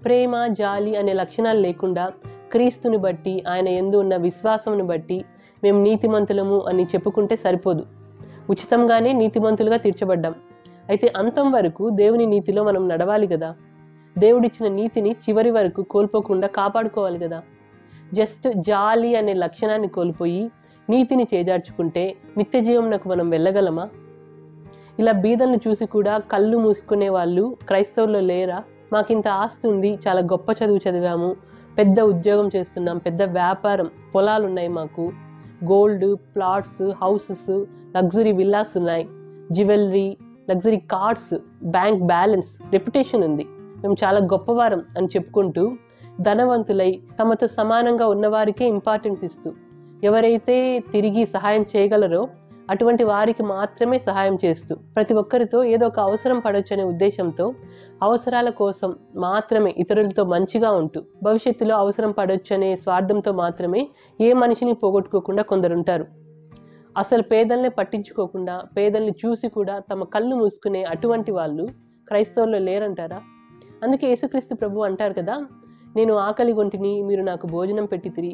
ప్రేమ, జాలి అనే లక్షణాలు లేకుండా క్రీస్తుని బట్టి, ఆయన యందు ఉన్న విశ్వాసమును బట్టి మేము నీతిమంతులము అని చెప్పుకుంటే సరిపోదు. ఉచితంగానే నీతిమంతులుగా తీర్చబడ్డాం. అయితే అంతం వరకు దేవుని నీతిలో మనం నడవాలి కదా. దేవుడిచ్చిన నీతిని చివరి వరకు కోల్పోకుండా కాపాడుకోవాలి కదా. జస్ట్ జాలి అనే లక్షణాన్ని కోల్పోయి నీతిని చేజార్చుకుంటే నిత్య జీవంనకు మనం వెళ్ళగలమా? ఇలా బీదలను చూసి కూడా కళ్ళు మూసుకునే వాళ్ళు క్రైస్తవుల్లో లేరా? మాకింత ఆస్తి ఉంది, చాలా గొప్ప చదువు చదివాము, పెద్ద ఉద్యోగం చేస్తున్నాం, పెద్ద వ్యాపారం, పొలాలు ఉన్నాయి, మాకు gold, plots, houses, luxury villas ఉన్నాయి, jewellery, luxury cars, bank balance, reputation ఉంది, మేము చాలా గొప్పవారం అని చెప్పుకుంటూ ధనవంతులై తమతో సమానంగా ఉన్నవారికే ఇంపార్టెన్స్ ఇస్తూ ఎవరైతే తిరిగి సహాయం చేయగలరో అటువంటి వారికి మాత్రమే సహాయం చేస్తూ ప్రతి ఒక్కరితో ఏదో ఒక అవసరం పడవచ్చు అనే ఉద్దేశంతో అవసరాల కోసం మాత్రమే ఇతరులతో మంచిగా ఉంటూ భవిష్యత్తులో అవసరం పడవచ్చు అనే స్వార్థంతో మాత్రమే ఏ మనిషిని పోగొట్టుకోకుండా కొందరుంటారు. అసలు పేదల్ని పట్టించుకోకుండా పేదల్ని చూసి కూడా తమ కళ్ళు మూసుకునే అటువంటి వాళ్ళు క్రైస్తవుల్లో లేరంటారా? అందుకే యేసుక్రీస్తు ప్రభు అంటారు కదా, నేను ఆకలి గొంటిని, మీరు నాకు భోజనం పెట్టితిరి,